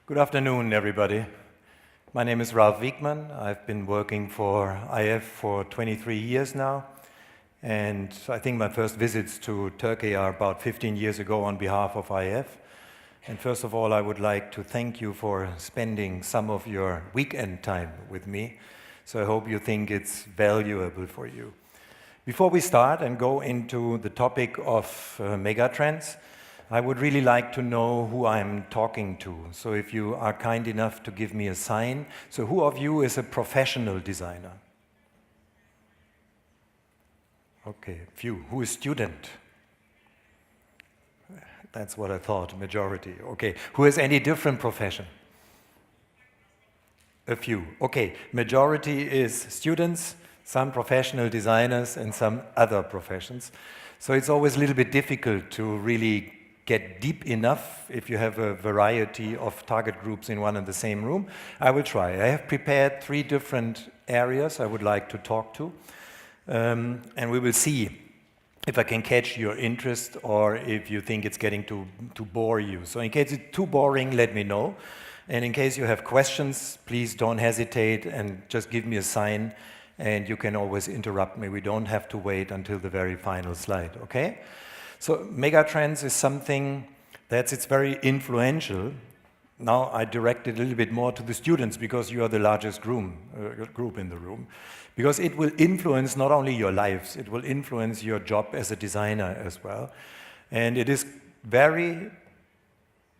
Good afternoon, everybody. My name is Ralph Wiegmann. I've been working for IF for 23 years now, and I think my first visits to Turkey are about 15 years ago on behalf of IF. And first of all, I would like to thank you for spending some of your weekend time with me. So I hope you think it's valuable for you. Before we start and go into the topic of megatrends, I would really like to know who I'm talking to. So if you are kind enough to give me a sign. So who of you is a professional designer? Okay, few. Who is student? That's what I thought, majority. Okay, who has any different profession? A few. Okay, majority is students, some professional designers, and some other professions. So it's always a little bit difficult to really get deep enough if you have a variety of target groups in one and the same room. I will try. I have prepared 3 different areas I would like to talk to, and we will see if I can catch your interest or if you think it's getting to bore you. So in case it's too boring, let me know. And in case you have questions, please don't hesitate and just give me a sign, and you can always interrupt me. We don't have to wait until the very final slide, okay? So megatrends is something it's very influential. Now I direct it a little bit more to the students because you are the largest group in the room. Because it will influence not only your lives, it will influence your job as a designer as well. And it is very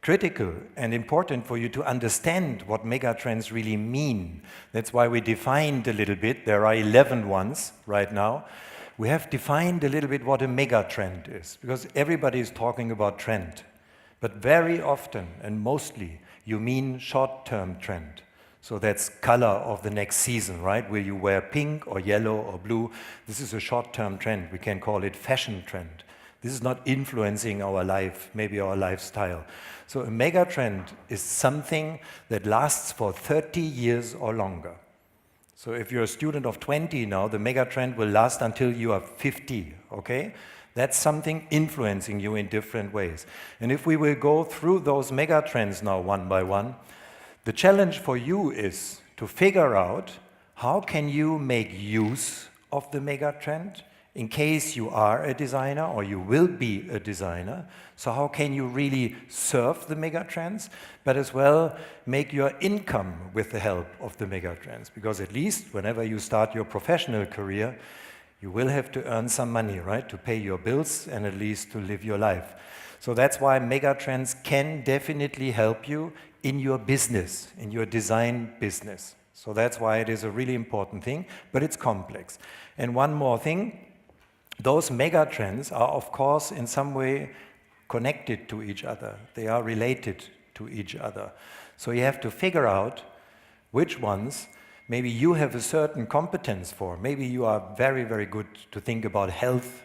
critical and important for you to understand what megatrends really mean. That's why we defined a little bit. There are 11 ones right now. We have defined a little bit what a megatrend is, because everybody is talking about trend. But very often, and mostly, you mean short-term trend. So that's color of the next season, right? Will you wear pink or yellow or blue? This is a short-term trend. We can call it fashion trend. This is not influencing our life, maybe our lifestyle. So a megatrend is something that lasts for 30 years or longer. So if you're a student of 20 now, the megatrend will last until you are 50, okay? That's something influencing you in different ways. And if we will go through those megatrends now one by one, the challenge for you is to figure out how can you make use of the megatrend in case you are a designer or you will be a designer. So how can you really surf the megatrends, but as well make your income with the help of the megatrends? Because at least whenever you start your professional career, you will have to earn some money, right, to pay your bills and at least to live your life. So that's why megatrends can definitely help you in your business, in your design business. So that's why it is a really important thing, but it's complex. And one more thing, those megatrends are, of course, in some way connected to each other. They are related to each other. So you have to figure out which ones maybe you have a certain competence for. Maybe you are very, very good to think about health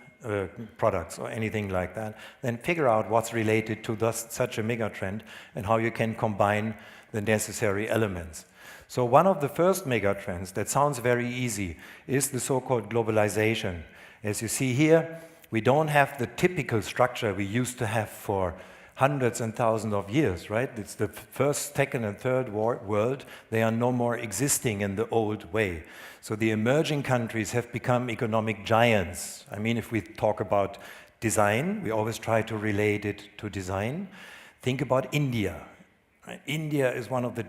products or anything like that. Then figure out what's related to such a megatrend and how you can combine the necessary elements. So one of the first megatrends that sounds very easy is the so-called globalization. As you see here, we don't have the typical structure we used to have for hundreds and thousands of years, right? It's the first, second, and third world. They are no more existing in the old way. So the emerging countries have become economic giants. I mean, if we talk about design, we always try to relate it to design. Think about India. Right? India is one of the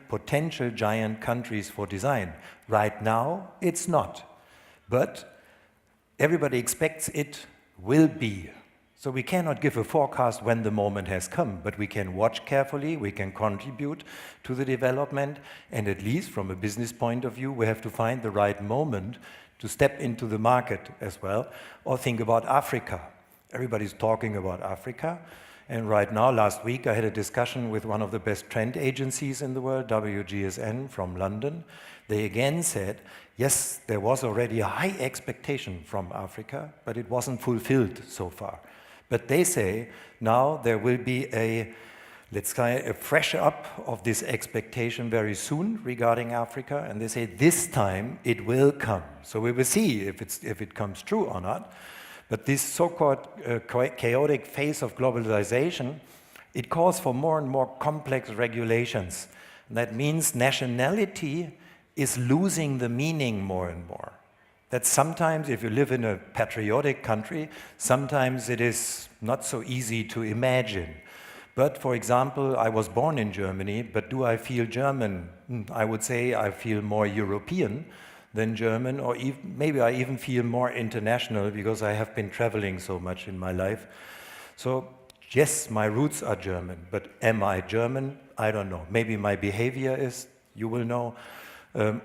potential giant countries for design. Right now, it's not. But everybody expects it will be. So we cannot give a forecast when the moment has come, but we can watch carefully, we can contribute to the development, and at least from a business point of view, we have to find the right moment to step into the market as well, or think about Africa. Everybody's talking about Africa, and right now, last week, I had a discussion with one of the best trend agencies in the world, WGSN from London. They again said, yes, there was already a high expectation from Africa, but it wasn't fulfilled so far. But they say now there will be a fresh up of this expectation very soon regarding Africa, and they say this time it will come. So we will see if it comes true or not. But this so-called chaotic phase of globalization it calls for more and more complex regulations. That means nationality is losing the meaning more and more. That sometimes, if you live in a patriotic country, sometimes it is not so easy to imagine. But for example, I was born in Germany, but do I feel German? I would say I feel more European than German, or maybe I even feel more international because I have been traveling so much in my life. So yes, my roots are German, but am I German? I don't know. Maybe my behavior is, you will know,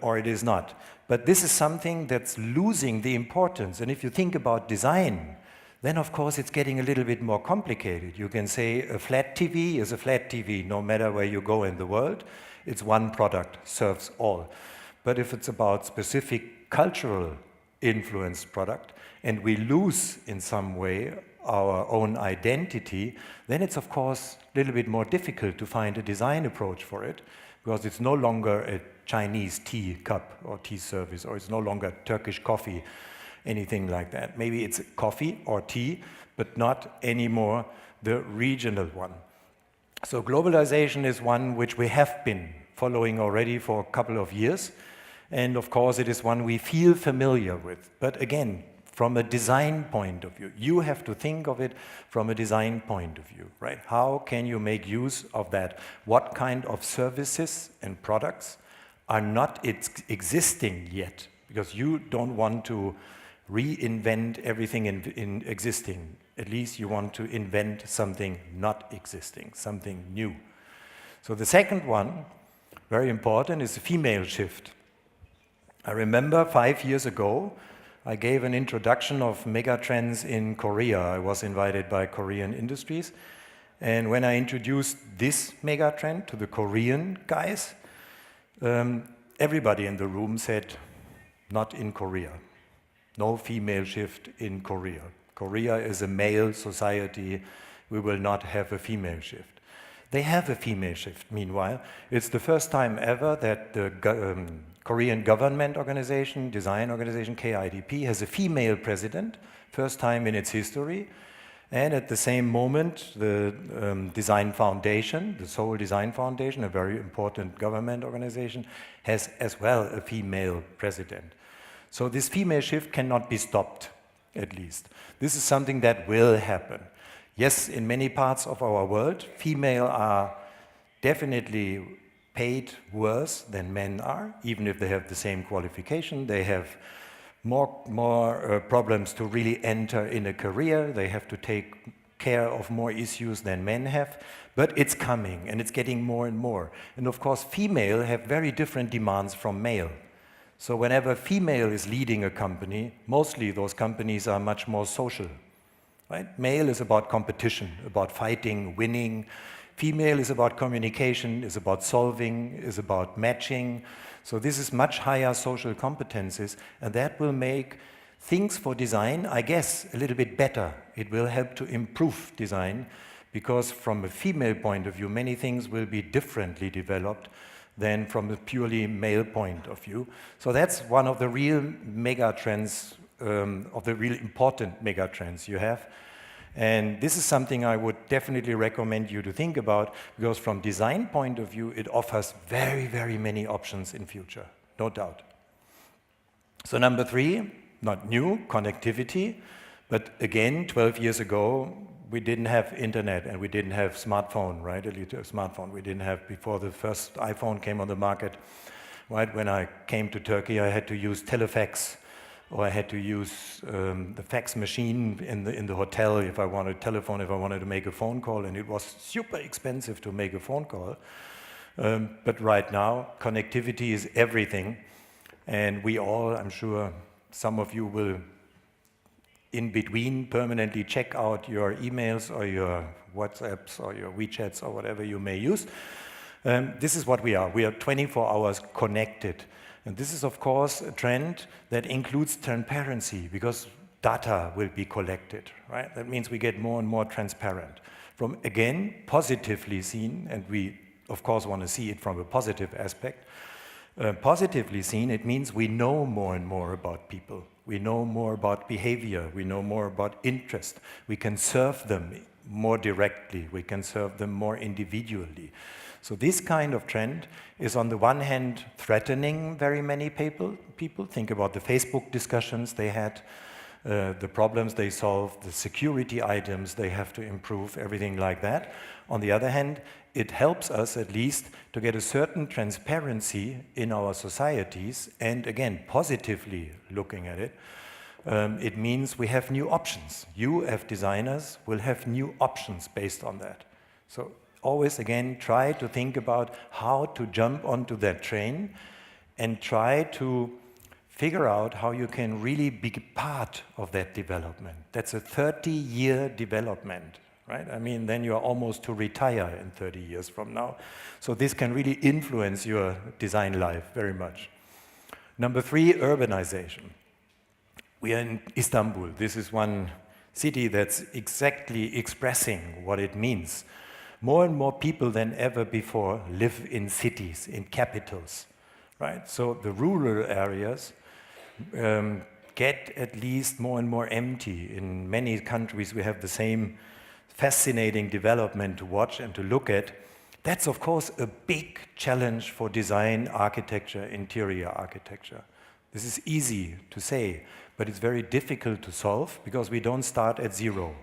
or it is not. But this is something that's losing the importance. And if you think about design, then of course it's getting a little bit more complicated. You can say a flat TV is a flat TV, no matter where you go in the world. It's one product, serves all. But if it's about specific cultural influenced product, and we lose in some way our own identity, then it's of course a little bit more difficult to find a design approach for it, because it's no longer a Chinese tea cup or tea service, or it's no longer Turkish coffee, anything like that. Maybe it's coffee or tea, but not anymore the regional one. So globalization is one which we have been following already for a couple of years, and of course it is one we feel familiar with. But again, from a design point of view, you have to think of it from a design point of view, right? How can you make use of that? What kind of services and products are not existing yet? Because you don't want to reinvent everything in existing. At least you want to invent something not existing, something new. So the second one, very important, is the female shift. I remember 5 years ago, I gave an introduction of megatrends in Korea. I was invited by Korean industries. And when I introduced this megatrend to the Korean guys, everybody in the room said, not in Korea. No female shift in Korea. Korea is a male society. We will not have a female shift. They have a female shift, meanwhile. It's the first time ever that the Korean government organization, design organization, KIDP, has a female president, first time in its history. And at the same moment, the Design Foundation, the Seoul Design Foundation, a very important government organization, has as well a female president. So this female shift cannot be stopped, at least. This is something that will happen. Yes, in many parts of our world, female are definitely paid worse than men are, even if they have the same qualification. They have more problems to really enter in a career. They have to take care of more issues than men have. But it's coming, and it's getting more and more. And of course, female have very different demands from male. So whenever female is leading a company, mostly those companies are much more social. Right? Male is about competition, about fighting, winning. Female is about communication, is about solving, is about matching. So this is much higher social competences, and that will make things for design, I guess, a little bit better. It will help to improve design, because from a female point of view, many things will be differently developed than from a purely male point of view. So that's one of the real mega trends, of the really important mega trends you have. And this is something I would definitely recommend you to think about, because from design point of view, it offers very, very many options in future, no doubt. So number 3, not new, connectivity. But again, 12 years ago, we didn't have internet and we didn't have smartphone, right? At least a smartphone we didn't have before the first iPhone came on the market. Right? When I came to Turkey, I had to use telefax, or I had to use the fax machine in the hotel if I wanted telephone, if I wanted to make a phone call, and it was super expensive to make a phone call. But right now, connectivity is everything, and we all, I'm sure some of you will in between permanently check out your emails or your WhatsApps or your WeChats or whatever you may use. This is what we are. We are 24 hours connected. And this is, of course, a trend that includes transparency, because data will be collected, right? That means we get more and more transparent. From, again, positively seen, and we, of course, want to see it from a positive aspect. Positively seen, it means we know more and more about people. We know more about behavior. We know more about interest. We can serve them more directly. We can serve them more individually. So this kind of trend is on the one hand threatening very many people. Think about the Facebook discussions they had, the problems they solved, the security items they have to improve, everything like that. On the other hand, it helps us at least to get a certain transparency in our societies, and again, positively looking at it, it means we have new options. You, as designers, will have new options based on that. So always, again, try to think about how to jump onto that train and try to figure out how you can really be part of that development. That's a 30-year development, right? I mean, then you're almost to retire in 30 years from now. So this can really influence your design life very much. Number 3, urbanization. We are in Istanbul. This is one city that's exactly expressing what it means. More and more people than ever before live in cities, in capitals, right? So the rural areas get at least more and more empty. In many countries, we have the same fascinating development to watch and to look at. That's, of course, a big challenge for design, architecture, interior architecture. This is easy to say, but it's very difficult to solve because we don't start at zero.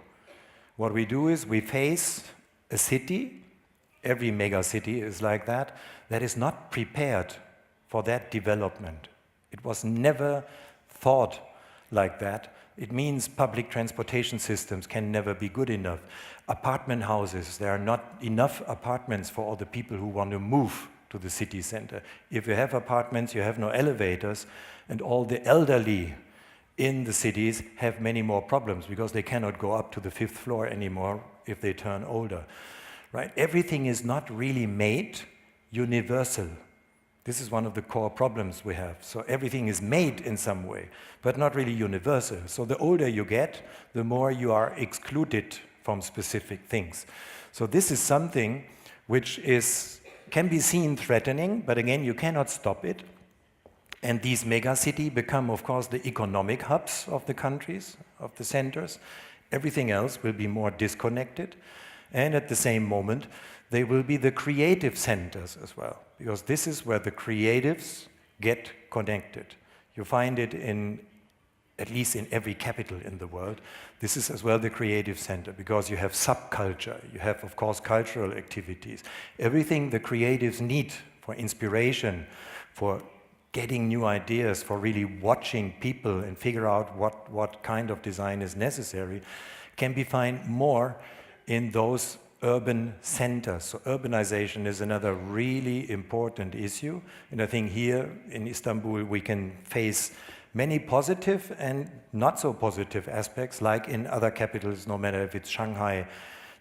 What we do is we face a city, every mega city is like that is not prepared for that development. It was never thought like that. It means public transportation systems can never be good enough. Apartment houses, there are not enough apartments for all the people who want to move to the city center. If you have apartments, you have no elevators, and all the elderly in the cities have many more problems because they cannot go up to the 5th floor anymore if they turn older, right? Everything is not really made universal. This is one of the core problems we have. So everything is made in some way, but not really universal. So the older you get, the more you are excluded from specific things. So this is something which can be seen threatening, but again, you cannot stop it. And these megacities become, of course, the economic hubs of the countries, of the centers. Everything else will be more disconnected. And at the same moment, they will be the creative centers as well, because this is where the creatives get connected. You find it at least in every capital in the world. This is as well the creative center, because you have subculture, you have, of course, cultural activities. Everything the creatives need for inspiration, for getting new ideas, for really watching people and figure out what kind of design is necessary, can be found more in those urban centers. So urbanization is another really important issue. And I think here in Istanbul, we can face many positive and not so positive aspects, like in other capitals, no matter if it's Shanghai,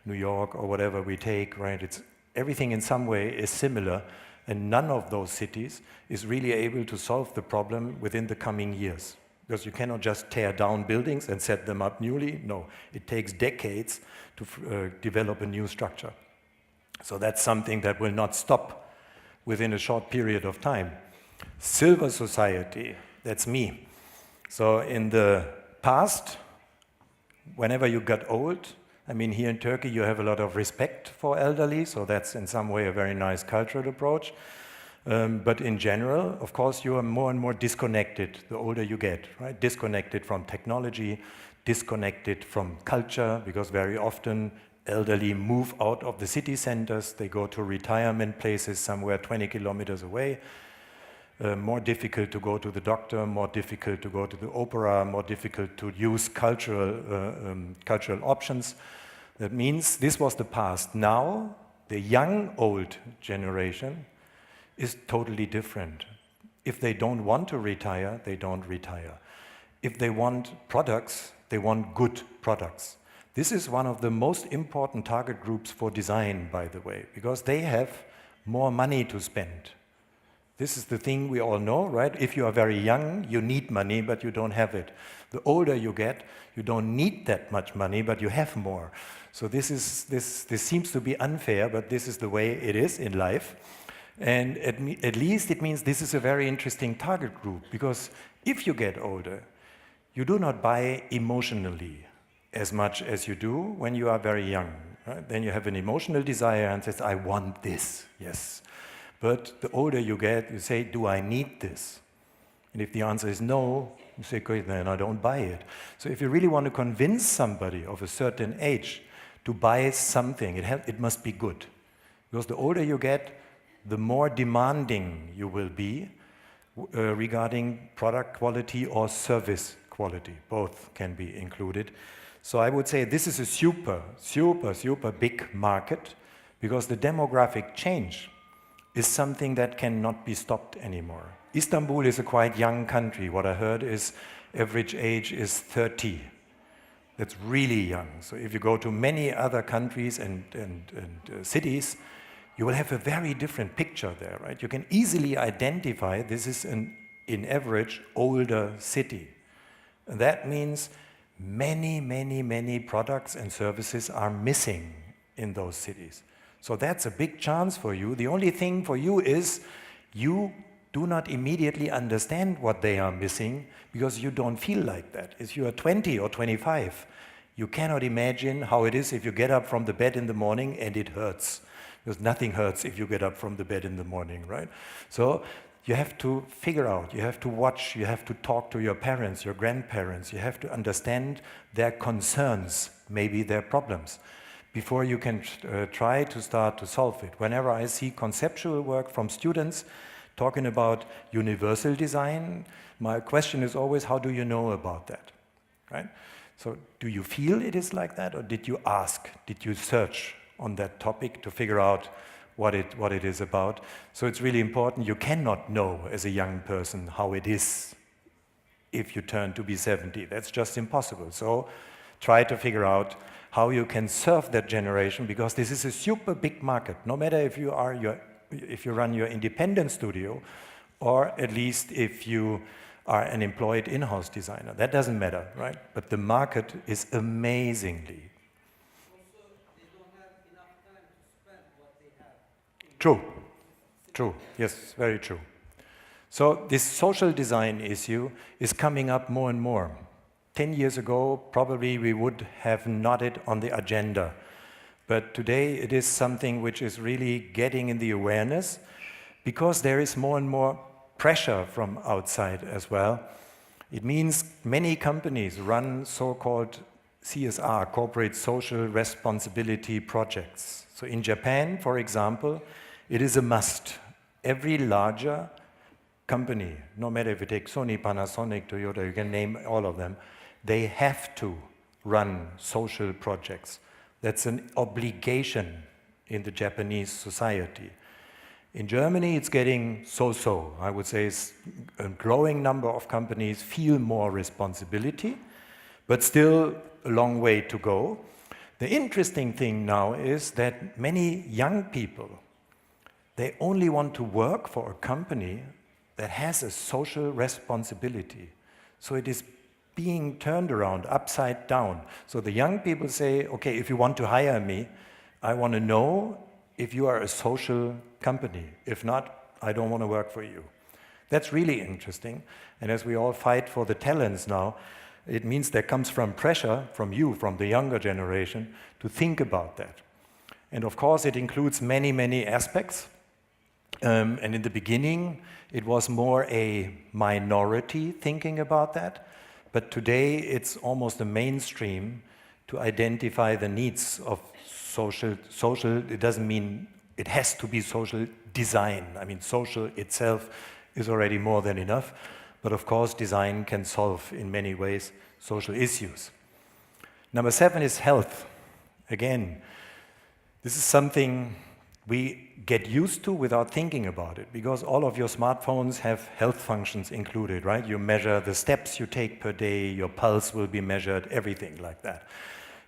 New York, or whatever we take, right? Everything in some way is similar, and none of those cities is really able to solve the problem within the coming years. Because you cannot just tear down buildings and set them up newly. No, it takes decades to develop a new structure. So that's something that will not stop within a short period of time. Silver society, that's me. So in the past, whenever you got old, I mean, here in Turkey, you have a lot of respect for elderly, so that's in some way a very nice cultural approach. But in general, of course, you are more and more disconnected the older you get, right? Disconnected from technology, disconnected from culture, because very often elderly move out of the city centers, they go to retirement places somewhere 20 kilometers away. More difficult to go to the doctor, more difficult to go to the opera, more difficult to use cultural options. That means this was the past. Now, the young, old generation is totally different. If they don't want to retire, they don't retire. If they want products, they want good products. This is one of the most important target groups for design, by the way, because they have more money to spend. This is the thing we all know, right? If you are very young, you need money, but you don't have it. The older you get, you don't need that much money, but you have more. So this seems to be unfair, but this is the way it is in life. And at least it means this is a very interesting target group, because if you get older, you do not buy emotionally as much as you do when you are very young. Right? Then you have an emotional desire and says, I want this, yes. But the older you get, you say, do I need this? And if the answer is no, you say, great, then I don't buy it. So if you really want to convince somebody of a certain age to buy something, it must be good. Because the older you get, the more demanding you will be regarding product quality or service quality. Both can be included. So I would say this is a super, super, super big market because the demographic change is something that cannot be stopped anymore. Istanbul is a quite young country. What I heard is average age is 30. That's really young. So if you go to many other countries and cities, you will have a very different picture there, right? You can easily identify this is in average, older city. And that means many, many, many products and services are missing in those cities. So that's a big chance for you. The only thing for you is you do not immediately understand what they are missing because you don't feel like that. If you are 20 or 25, you cannot imagine how it is if you get up from the bed in the morning and it hurts. Because nothing hurts if you get up from the bed in the morning, right? So you have to figure out, you have to watch, you have to talk to your parents, your grandparents, you have to understand their concerns, maybe their problems, before you can try to start to solve it. Whenever I see conceptual work from students talking about universal design, my question is always, how do you know about that, right? So do you feel it is like that, or did you ask, did you search on that topic to figure out what it is about? So it's really important. You cannot know as a young person how it is if you turn to be 70. That's just impossible. So try to figure out how you can serve that generation, because this is a super big market. No matter if you run your independent studio, or at least if you are an employed in-house designer. That doesn't matter, right? But the market is amazingly. True, true, yes, very true. So this social design issue is coming up more and more. 10 years ago, probably we would have not it on the agenda. But today it is something which is really getting in the awareness because there is more and more pressure from outside as well. It means many companies run so-called CSR, corporate social responsibility projects. So in Japan, for example, it is a must. Every larger company, no matter if you take Sony, Panasonic, Toyota, you can name all of them, they have to run social projects. That's an obligation in the Japanese society. In Germany, it's getting so-so. I would say a growing number of companies feel more responsibility, but still a long way to go. The interesting thing now is that many young people, they only want to work for a company that has a social responsibility. So it is being turned around, upside down. So the young people say, okay, if you want to hire me, I want to know if you are a social company. If not, I don't want to work for you. That's really interesting. And as we all fight for the talents now, it means there comes from pressure from you, from the younger generation, to think about that. And of course, it includes many, many aspects. And in the beginning, it was more a minority thinking about that. But today, it's almost a mainstream to identify the needs of social. It doesn't mean it has to be social design. I mean, social itself is already more than enough. But of course, design can solve in many ways social issues. Number 7 is health. Again, this is something we get used to without thinking about it, because all of your smartphones have health functions included, right? You measure the steps you take per day, your pulse will be measured, everything like that.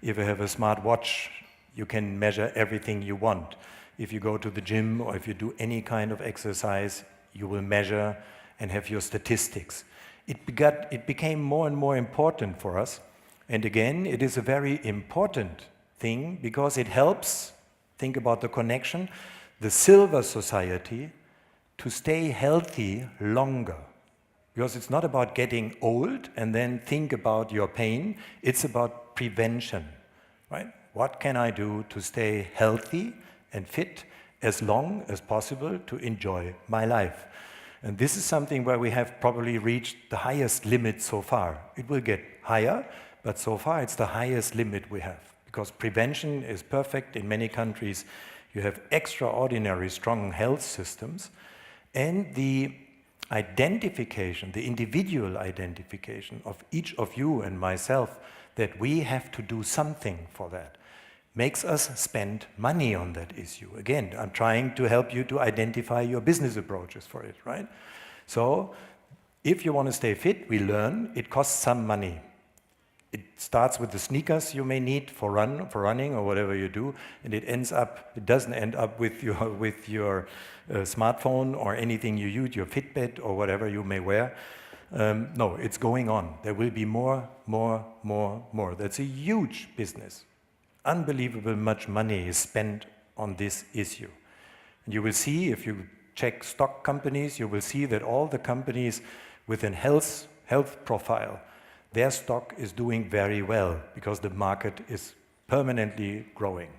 If you have a smart watch, you can measure everything you want. If you go to the gym or if you do any kind of exercise, you will measure and have your statistics. It became more and more important for us. And again, it is a very important thing because it helps, think about the connection, the silver society to stay healthy longer. Because it's not about getting old and then think about your pain, it's about prevention, right? What can I do to stay healthy and fit as long as possible to enjoy my life? And this is something where we have probably reached the highest limit so far. It will get higher, but so far it's the highest limit we have. Because prevention is perfect in many countries. You have extraordinary strong health systems, and the identification, the individual identification of each of you and myself, that we have to do something for that, makes us spend money on that issue. Again, I'm trying to help you to identify your business approaches for it, right? So, if you want to stay fit, we learn, it costs some money. It starts with the sneakers you may need for running or whatever you do, and it doesn't end up with your smartphone or anything you use, your Fitbit or whatever you may wear. No, it's going on. There will be more. That's a huge business. Unbelievable much money is spent on this issue. And you will see, if you check stock companies, you will see that all the companies with a health profile, their stock is doing very well because the market is permanently growing.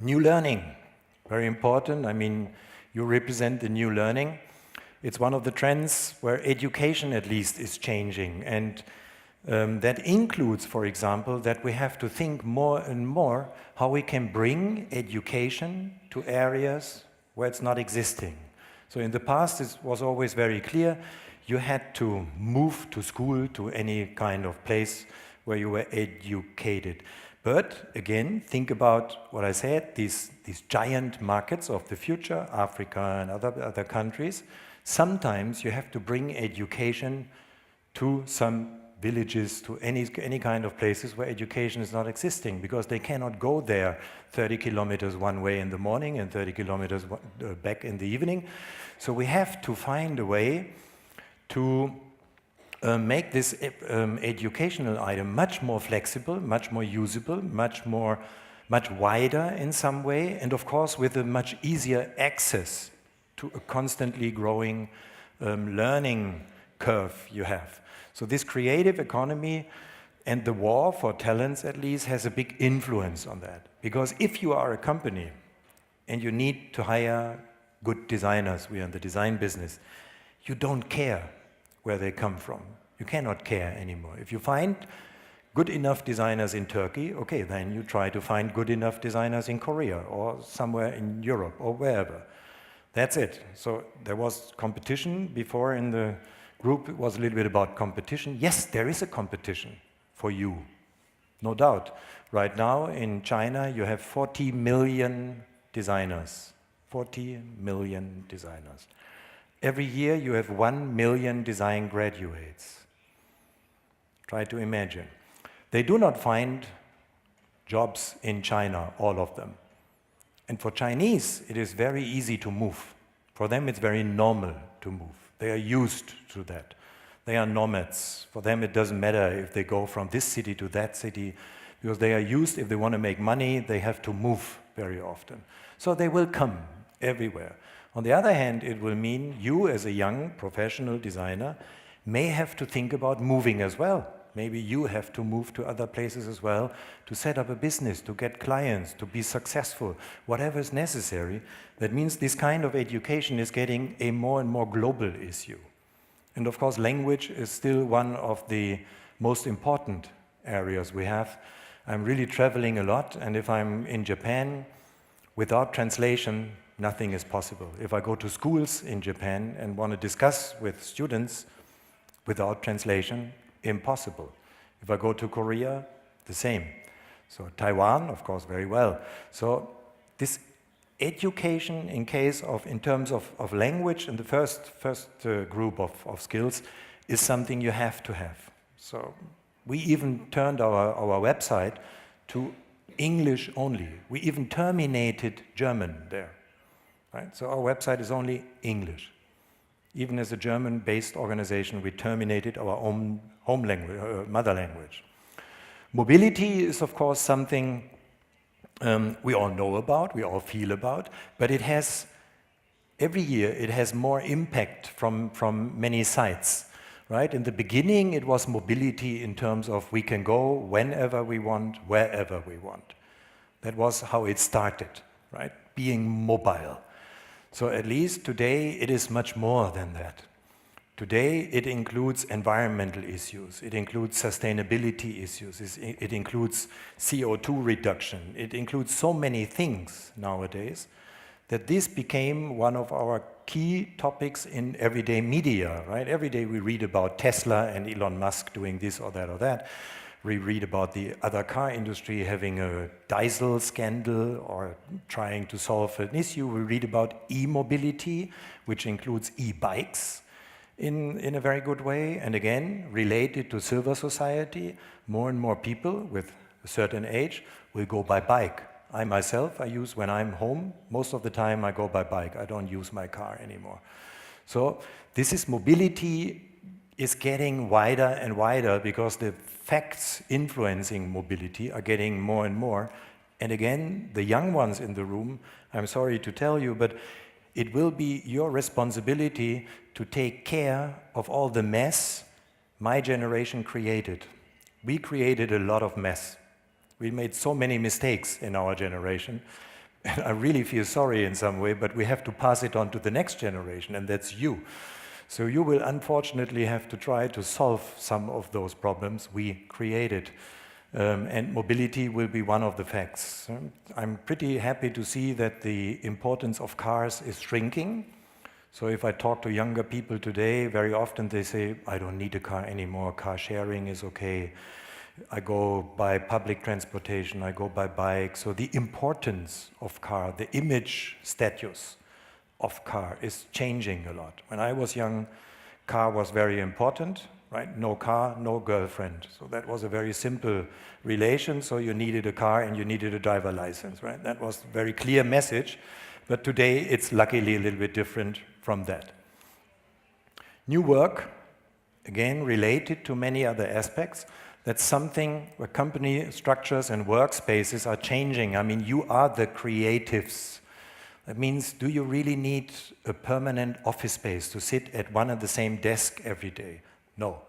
New learning, very important. I mean, you represent the new learning. It's one of the trends where education, at least, is changing. And that includes, for example, that we have to think more and more how we can bring education to areas where it's not existing. So in the past, it was always very clear you had to move to school, to any kind of place where you were educated. But again, think about what I said, these giant markets of the future, Africa and other countries. Sometimes you have to bring education to some villages, to any kind of places where education is not existing, because they cannot go there 30 kilometers one way in the morning and 30 kilometers back in the evening. So we have to find a way to make this educational item much more flexible, much more usable, much wider in some way, and of course with a much easier access to a constantly growing learning curve you have. So this creative economy and the war for talents, at least, has a big influence on that. Because if you are a company and you need to hire good designers, we are in the design business, you don't care where they come from. You cannot care anymore. If you find good enough designers in Turkey, okay, then you try to find good enough designers in Korea or somewhere in Europe or wherever. That's it. So there was competition before in the group. It was a little bit about competition. Yes, there is a competition for you, no doubt. Right now in China, you have 40 million designers. 40 million designers. Every year you have 1 million design graduates. Try to imagine. They do not find jobs in China, all of them. And for Chinese, it is very easy to move. For them, it's very normal to move. They are used to that. They are nomads. For them, it doesn't matter if they go from this city to that city, because they are used, if they want to make money, they have to move very often. So they will come everywhere. On the other hand, it will mean you, as a young professional designer, may have to think about moving as well. Maybe you have to move to other places as well to set up a business, to get clients, to be successful, whatever is necessary. That means this kind of education is getting a more and more global issue. And of course, language is still one of the most important areas we have. I'm really traveling a lot, and if I'm in Japan, without translation, nothing is possible. If I go to schools in Japan and want to discuss with students, without translation, impossible. If I go to Korea, the same. So Taiwan, of course, very well. So this education in terms of language in the first group of skills is something you have to have. So we even turned our website to English only. We even terminated German there. Right? So our website is only English. Even as a German-based organization, we terminated our own home language, mother language. Mobility is, of course, something we all know about, we all feel about, but it has every year it has more impact from many sides, right? In the beginning, it was mobility in terms of we can go whenever we want, wherever we want. That was how it started, right? Being mobile. So at least today, it is much more than that. Today, it includes environmental issues. It includes sustainability issues. It includes CO2 reduction. It includes so many things nowadays that this became one of our key topics in everyday media, right? Every day we read about Tesla and Elon Musk doing this or that or that. We read about the other car industry having a diesel scandal or trying to solve an issue. We read about e-mobility, which includes e-bikes in a very good way. And again, related to silver society, more and more people with a certain age will go by bike. I myself, I use when I'm home, most of the time I go by bike. I don't use my car anymore. So this is mobility is getting wider and wider because the facts influencing mobility are getting more and more. And again, the young ones in the room, I'm sorry to tell you, but it will be your responsibility to take care of all the mess my generation created. We created a lot of mess. We made so many mistakes in our generation, and I really feel sorry in some way, but we have to pass it on to the next generation, and that's you. So you will unfortunately have to try to solve some of those problems we created, and mobility will be one of the facts. I'm pretty happy to see that the importance of cars is shrinking. So if I talk to younger people today, very often they say, I don't need a car anymore, car sharing is okay. I go by public transportation, I go by bike. So the importance of car, the image status of car is changing a lot. When I was young, car was very important, right? No car, no girlfriend. So that was a very simple relation. So you needed a car and you needed a driver license, right? That was a very clear message. But today it's luckily a little bit different from that. New work, again, related to many other aspects. That's something where company structures and workspaces are changing. I mean, you are the creatives. That means, do you really need a permanent office space to sit at one and the same desk every day? No.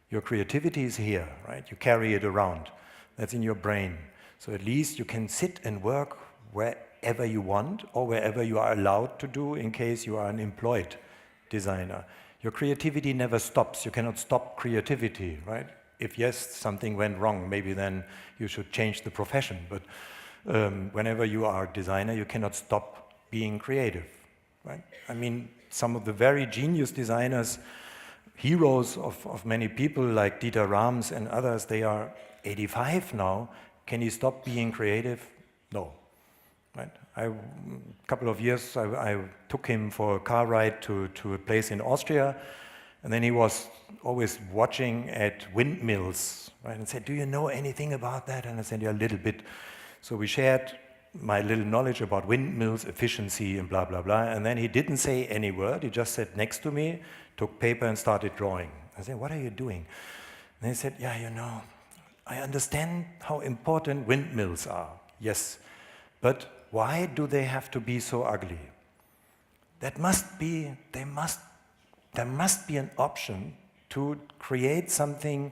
Your creativity is here, right? You carry it around. That's in your brain. So at least you can sit and work wherever you want or wherever you are allowed to do in case you are an employed designer. Your creativity never stops. You cannot stop creativity, right? If yes, something went wrong, maybe then you should change the profession. But whenever you are a designer, you cannot stop being creative, right? I mean, some of the very genius designers, heroes of many people like Dieter Rams and others, they are 85 now. Can he stop being creative? No, right? A couple of years, I took him for a car ride to a place in Austria. And then he was always watching at windmills, right? And said, do you know anything about that? And I said, yeah, a little bit. So we shared my little knowledge about windmills, efficiency, and blah, blah, blah. And then he didn't say any word. He just sat next to me, took paper, and started drawing. I said, what are you doing? And he said, yeah, you know, I understand how important windmills are. Yes, but why do they have to be so ugly? There must be an option to create something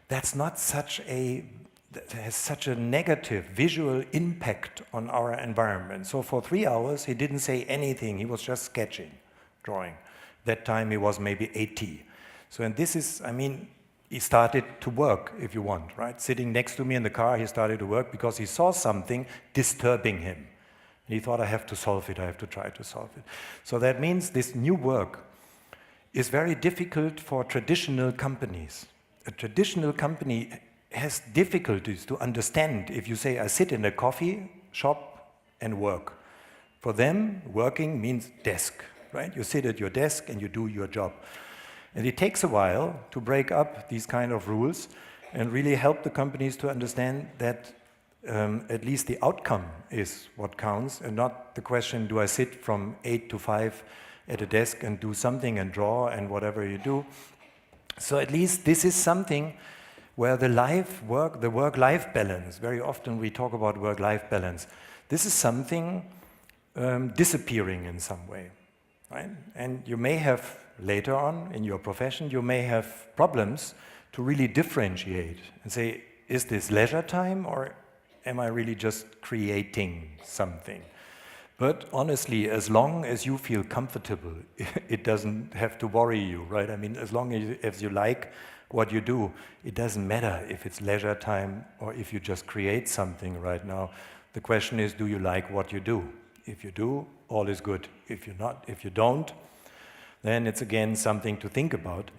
that's not that has such a negative visual impact on our environment. So for 3 hours, he didn't say anything. He was just sketching, drawing. That time he was maybe 80. So, and this is, I mean, he started to work, if you want, right? Sitting next to me in the car, he started to work because he saw something disturbing him. And he thought, I have to solve it, I have to try to solve it. So that means this new work is very difficult for traditional companies. A traditional company has difficulties to understand if you say, I sit in a coffee shop and work. For them, working means desk, right? You sit at your desk and you do your job. And it takes a while to break up these kind of rules and really help the companies to understand that at least the outcome is what counts and not the question, do I sit from 8 to 5 at a desk and do something and draw and whatever you do. So at least this is something where the work-life balance, very often we talk about work-life balance, this is something disappearing in some way. right? And you may have, later on in your profession, you may have problems to really differentiate and say, is this leisure time or am I really just creating something? But honestly, as long as you feel comfortable, it doesn't have to worry you, right? I mean, as long as you like what you do, it doesn't matter if it's leisure time or if you just create something right now. The question is, do you like what you do? If you do, all is good. If you don't, then it's again something to think about.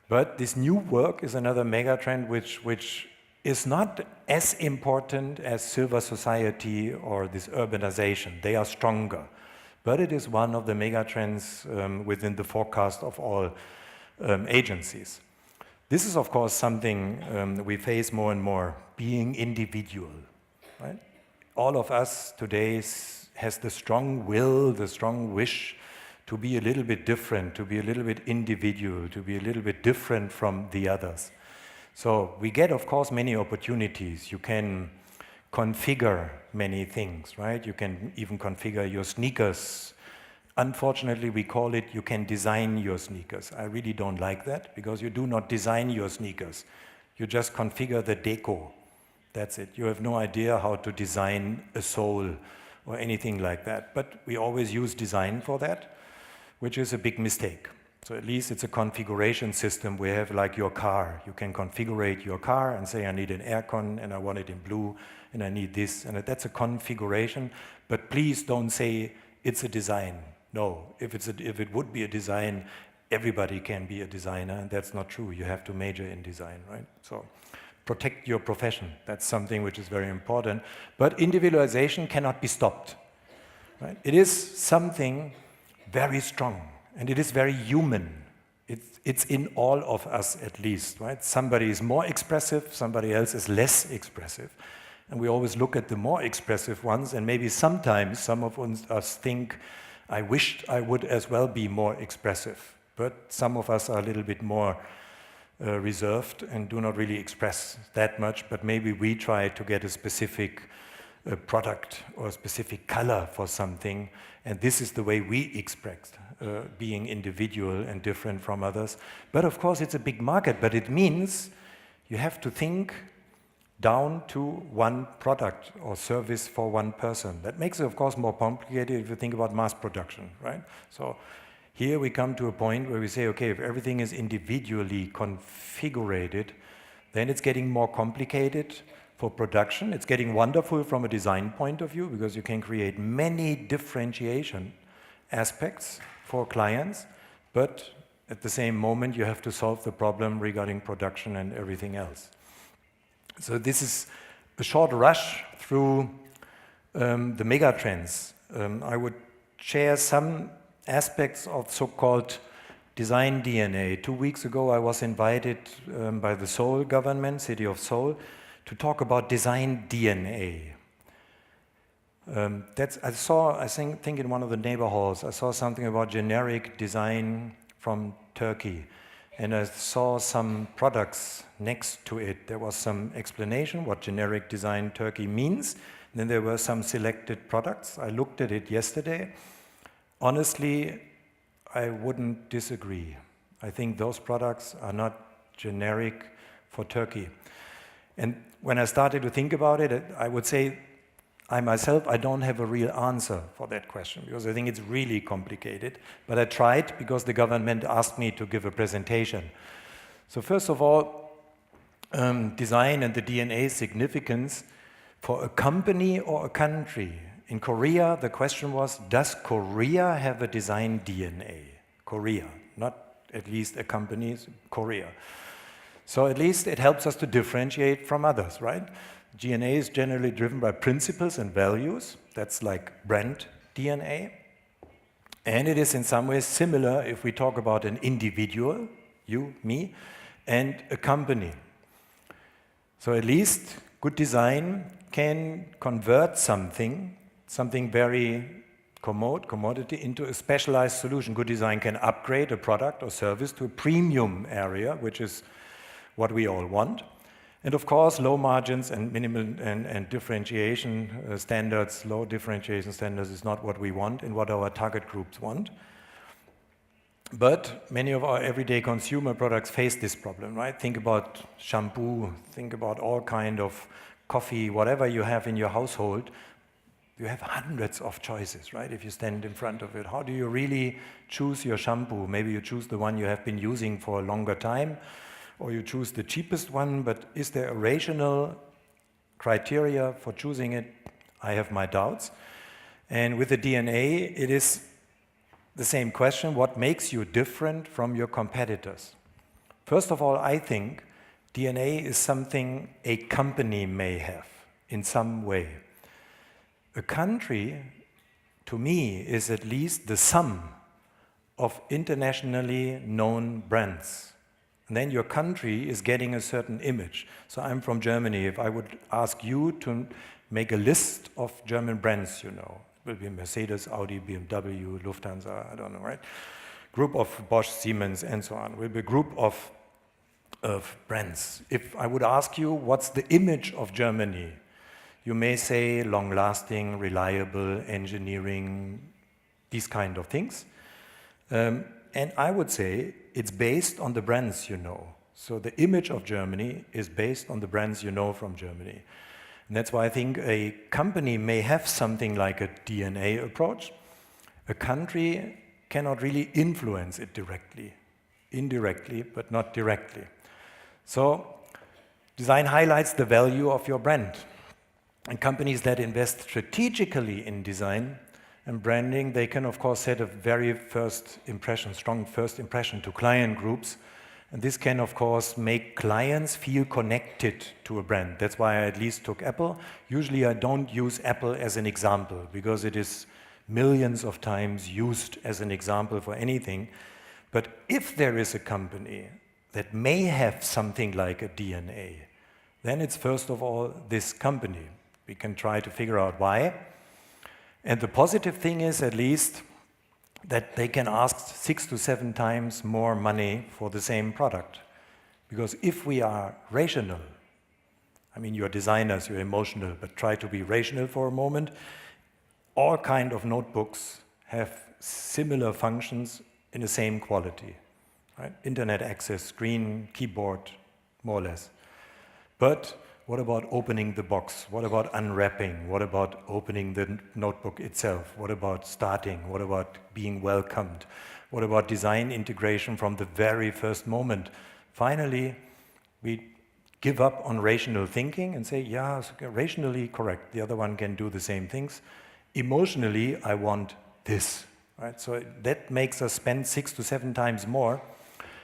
But this new work is another mega trend which is not as important as silver society or this urbanization. They are stronger. But it is one of the mega trends within the forecast of all agencies. This is, of course, something we face more and more, being individual, right? All of us today has the strong will, the strong wish to be a little bit different, to be a little bit individual, to be a little bit different from the others. So we get, of course, many opportunities. You can configure many things, right? You can even configure your sneakers. Unfortunately, we call it, you can design your sneakers. I really don't like that, because you do not design your sneakers. You just configure the deco. That's it. You have no idea how to design a sole or anything like that. But we always use design for that, which is a big mistake. So at least it's a configuration system. We have like your car. You can configure your car and say, I need an aircon and I want it in blue and I need this. And that's a configuration. But please don't say it's a design. No, if it would be a design, everybody can be a designer, and that's not true. You have to major in design, right? So protect your profession. That's something which is very important. But individualization cannot be stopped, right? It is something very strong, and it is very human. It's in all of us, at least, right? Somebody is more expressive, somebody else is less expressive. And we always look at the more expressive ones, and maybe sometimes some of us think, I wished I would as well be more expressive. But some of us are a little bit more reserved and do not really express that much, but maybe we try to get a specific product or a specific color for something, and this is the way we express being individual and different from others. But of course it's a big market, but it means you have to think down to one product or service for one person. That makes it, of course, more complicated if you think about mass production, right? So here we come to a point where we say, okay, if everything is individually configured, then it's getting more complicated for production. It's getting wonderful from a design point of view, because you can create many differentiation aspects for clients, but at the same moment you have to solve the problem regarding production and everything else. So this is a short rush through the mega trends. I would share some aspects of so-called design DNA. 2 weeks ago, I was invited by the Seoul government, city of Seoul, to talk about design DNA. I think in one of the neighbor halls, I saw something about generic design from Turkey. And I saw some products next to it. There was some explanation what generic design Turkey means. And then there were some selected products. I looked at it yesterday. Honestly, I wouldn't disagree. I think those products are not generic for Turkey. And when I started to think about it, I would say, I don't have a real answer for that question, because I think it's really complicated. But I tried, because the government asked me to give a presentation. So first of all, design and the DNA significance for a company or a country. In Korea, the question was, does Korea have a design DNA? Korea, not at least a company, Korea. So at least it helps us to differentiate from others, right? DNA is generally driven by principles and values. That's like brand DNA. And it is in some ways similar if we talk about an individual, you, me, and a company. So at least good design can convert something very commodity, into a specialized solution. Good design can upgrade a product or service to a premium area, which is what we all want. And of course, low margins and minimal and differentiation standards, low differentiation standards is not what we want and what our target groups want. But many of our everyday consumer products face this problem, right? Think about shampoo, think about all kind of coffee, whatever you have in your household. You have hundreds of choices, right? If you stand in front of it, how do you really choose your shampoo? Maybe you choose the one you have been using for a longer time, or you choose the cheapest one, but is there a rational criteria for choosing it? I have my doubts. And with the DNA, it is the same question: what makes you different from your competitors? First of all, I think DNA is something a company may have in some way. A country, to me, is at least the sum of internationally known brands. And then your country is getting a certain image. So I'm from Germany. If I would ask you to make a list of German brands, you know, it will be Mercedes, Audi, BMW, Lufthansa, I don't know, right? Group of Bosch, Siemens, and so on. It will be a group of brands. If I would ask you, what's the image of Germany? You may say long-lasting, reliable, engineering, these kind of things. And I would say it's based on the brands you know. So the image of Germany is based on the brands you know from Germany. And that's why I think a company may have something like a DNA approach. A country cannot really influence it directly. Indirectly, but not directly. So design highlights the value of your brand. And companies that invest strategically in design and branding, they can of course set a very strong first impression to client groups. And this can of course make clients feel connected to a brand. That's why I at least took Apple. Usually I don't use Apple as an example because it is millions of times used as an example for anything. But if there is a company that may have something like a DNA, then it's first of all this company. We can try to figure out why. And the positive thing is at least that they can ask 6 to 7 times more money for the same product. Because if we are rational, I mean, you're designers, you're emotional, but try to be rational for a moment, all kind of notebooks have similar functions in the same quality, right? Internet access, screen, keyboard, more or less. But what about opening the box? What about unwrapping? What about opening the notebook itself? What about starting? What about being welcomed? What about design integration from the very first moment? Finally, we give up on rational thinking and say, yeah, rationally correct. The other one can do the same things. Emotionally, I want this. Right? So that makes us spend 6 to 7 times more.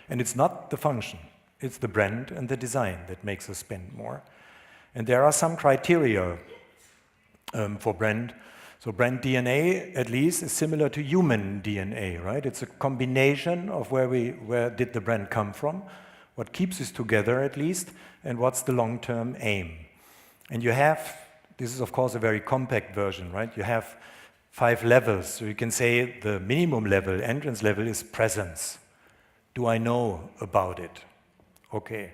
And it's not the function. It's the brand and the design that makes us spend more. And there are some criteria for brand. So brand DNA, at least, is similar to human DNA, right? It's a combination of where did the brand come from, what keeps us together at least, and what's the long-term aim. And you have, this is of course a very compact version, right? You have 5 levels. So you can say the minimum level, entrance level, is presence. Do I know about it? Okay.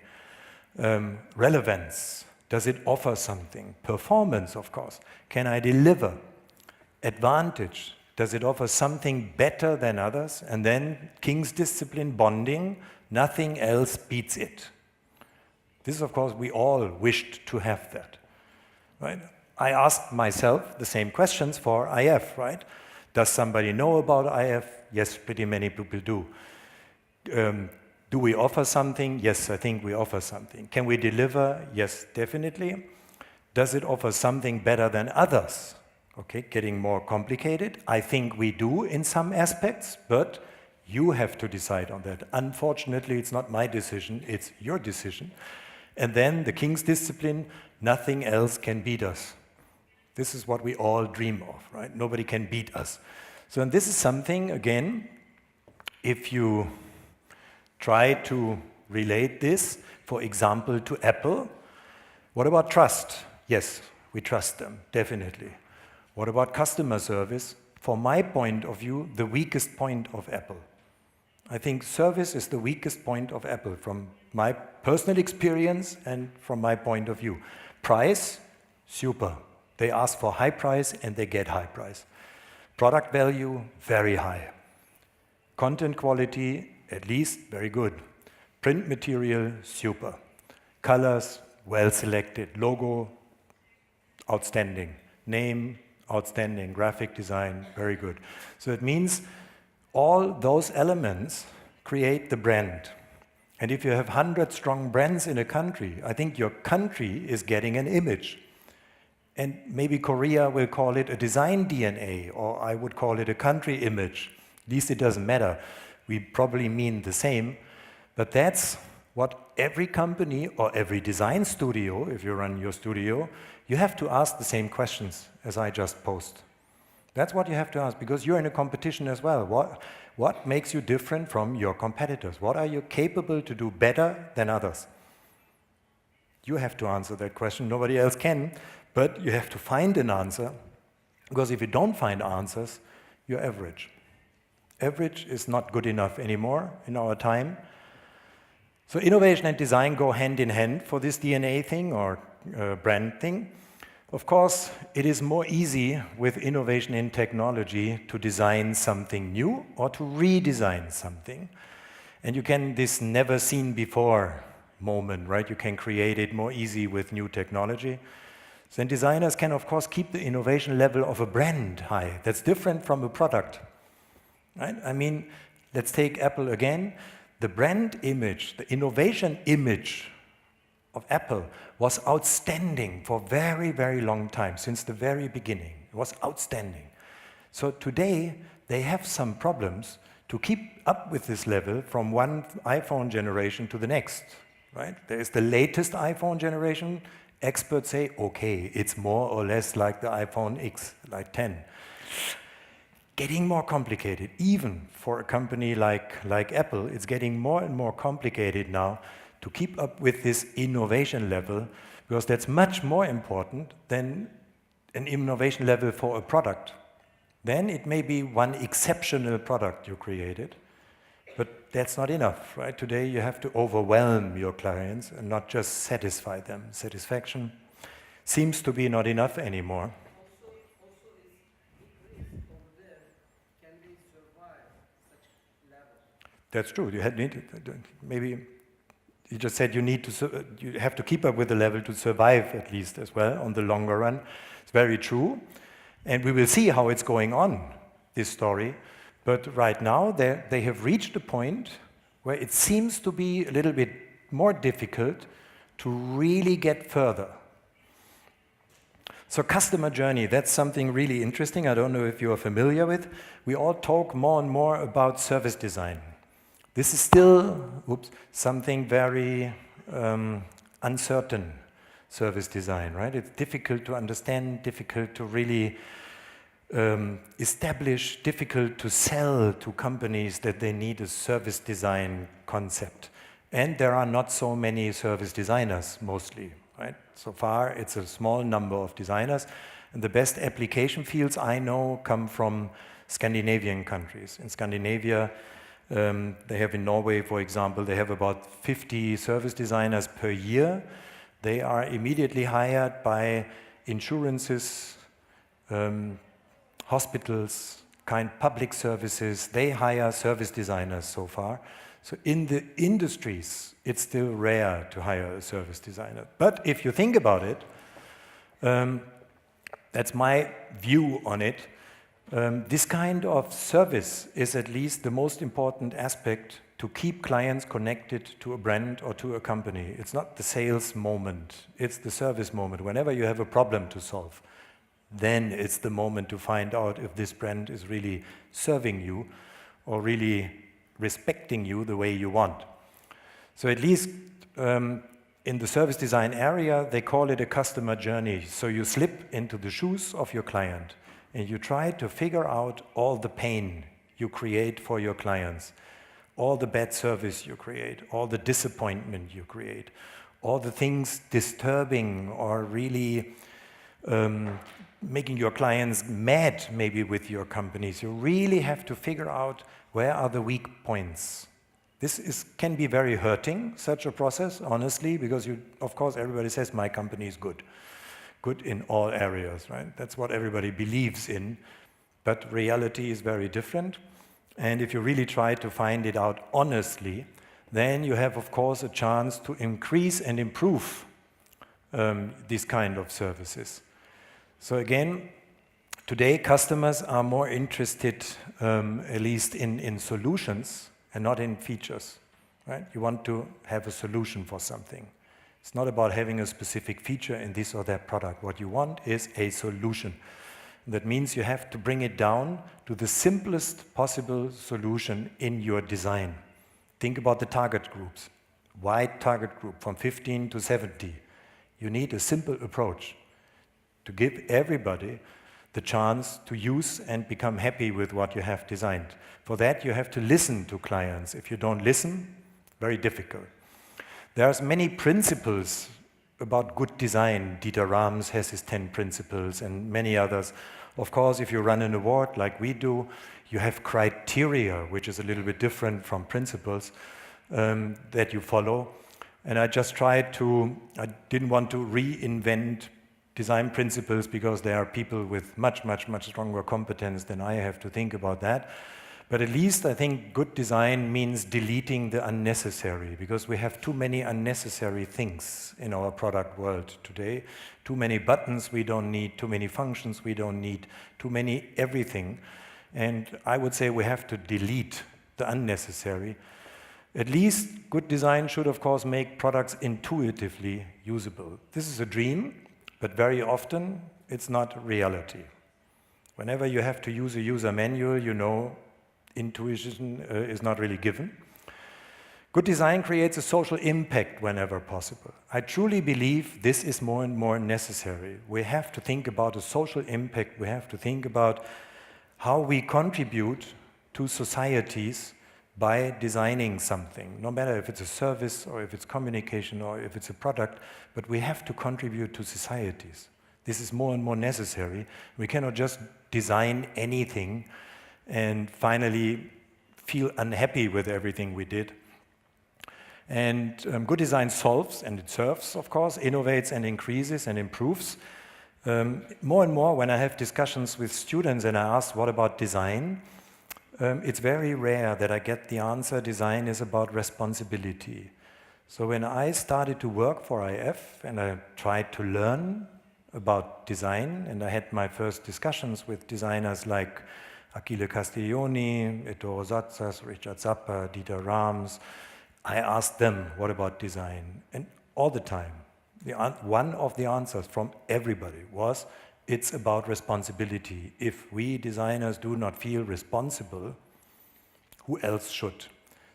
Relevance. Does it offer something? Performance, of course. Can I deliver? Advantage. Does it offer something better than others? And then King's discipline, bonding. Nothing else beats it. This is, of course, we all wished to have that. Right? I asked myself the same questions for IF, right? Does somebody know about IF? Yes, pretty many people do. Do we offer something? Yes, I think we offer something. Can we deliver? Yes, definitely. Does it offer something better than others? Okay, getting more complicated. I think we do in some aspects, but you have to decide on that. Unfortunately, it's not my decision, it's your decision. And then the King's discipline, nothing else can beat us. This is what we all dream of, right? Nobody can beat us. So, and this is something, again, if you try to relate this, for example, to Apple. What about trust? Yes, we trust them, definitely. What about customer service? From my point of view, the weakest point of Apple. I think service is the weakest point of Apple from my personal experience and from my point of view. Price, super. They ask for high price and they get high price. Product value, very high. Content quality, at least, very good. Print material, super. Colors, well selected. Logo, outstanding. Name, outstanding. Graphic design, very good. So it means all those elements create the brand. And if you have 100 strong brands in a country, I think your country is getting an image. And maybe Korea will call it a design DNA, or I would call it a country image. At least it doesn't matter. We probably mean the same. But that's what every company or every design studio, if you run your studio, you have to ask the same questions as I just posed. That's what you have to ask, because you're in a competition as well. What makes you different from your competitors? What are you capable to do better than others? You have to answer that question. Nobody else can, but you have to find an answer, because if you don't find answers, you're average. Average is not good enough anymore in our time. So innovation and design go hand in hand for this DNA thing or brand thing. Of course, it is more easy with innovation in technology to design something new or to redesign something. And you can, this never seen before moment, right? You can create it more easy with new technology. Then designers can, of course, keep the innovation level of a brand high. That's different from a product, right? I mean, let's take Apple again. The brand image, the innovation image of Apple was outstanding for a very, very long time, since the very beginning. It was outstanding. So today, they have some problems to keep up with this level from one iPhone generation to the next, right? There is the latest iPhone generation. Experts say, okay, it's more or less like the iPhone X, like 10. Getting more complicated, even for a company like Apple, it's getting more and more complicated now to keep up with this innovation level, because that's much more important than an innovation level for a product. Then it may be one exceptional product you created, but that's not enough, right? Today you have to overwhelm your clients and not just satisfy them. Satisfaction seems to be not enough anymore. That's true. You maybe you just said you have to keep up with the level to survive at least as well on the longer run. It's very true, and we will see how it's going on, this story. But right now they have reached a point where it seems to be a little bit more difficult to really get further. So customer journey, that's something really interesting. I don't know if you are familiar with. We all talk more and more about service design. This is still something very uncertain, service design, right? It's difficult to understand, difficult to really establish, difficult to sell to companies that they need a service design concept. And there are not so many service designers, mostly, right? So far, it's a small number of designers. And the best application fields I know come from Scandinavian countries. In Scandinavia, they have in Norway, for example, they have about 50 service designers per year. They are immediately hired by insurances, hospitals, public services. They hire service designers so far. So in the industries, it's still rare to hire a service designer. But if you think about it, that's my view on it. This kind of service is at least the most important aspect to keep clients connected to a brand or to a company. It's not the sales moment, it's the service moment. Whenever you have a problem to solve, then it's the moment to find out if this brand is really serving you or really respecting you the way you want. So at least in the service design area, they call it a customer journey. So you slip into the shoes of your client and you try to figure out all the pain you create for your clients, all the bad service you create, all the disappointment you create, all the things disturbing or really making your clients mad maybe with your companies. You really have to figure out where are the weak points. This can be very hurting, such a process, honestly, because of course everybody says my company is good. Good in all areas, right? That's what everybody believes in, but reality is very different. and if you really try to find it out honestly, then you have, of course, a chance to increase and improve these kind of services. So again, today customers are more interested, at least in solutions and not in features. Right? You want to have a solution for something. It's not about having a specific feature in this or that product. What you want is a solution. That means you have to bring it down to the simplest possible solution in your design. Think about the target groups. Wide target group from 15 to 70. You need a simple approach to give everybody the chance to use and become happy with what you have designed. For that, you have to listen to clients. If you don't listen, very difficult. There's many principles about good design. Dieter Rams has his 10 principles and many others. Of course, if you run an award like we do, you have criteria, which is a little bit different from principles that you follow. And I didn't want to reinvent design principles because there are people with much, much, much stronger competence than I have to think about that. But at least I think good design means deleting the unnecessary, because we have too many unnecessary things in our product world today. Too many buttons we don't need, too many functions we don't need, too many everything. And I would say we have to delete the unnecessary. At least good design should, of course, make products intuitively usable. This is a dream, but very often it's not reality. Whenever you have to use a user manual, you know intuition is not really given. Good design creates a social impact whenever possible. I truly believe this is more and more necessary. We have to think about a social impact. We have to think about how we contribute to societies by designing something, no matter if it's a service or if it's communication or if it's a product, but we have to contribute to societies. This is more and more necessary. We cannot just design anything and finally feel unhappy with everything we did. And good design solves, and it serves, of course, innovates and increases and improves. More and more, when I have discussions with students and I ask, what about design? It's very rare that I get the answer, design is about responsibility. So when I started to work for IF and I tried to learn about design, and I had my first discussions with designers like Achille Castiglioni, Ettore Satsas, Richard Zappa, Dieter Rams, I asked them, what about design? And all the time, one of the answers from everybody was, it's about responsibility. If we designers do not feel responsible, who else should?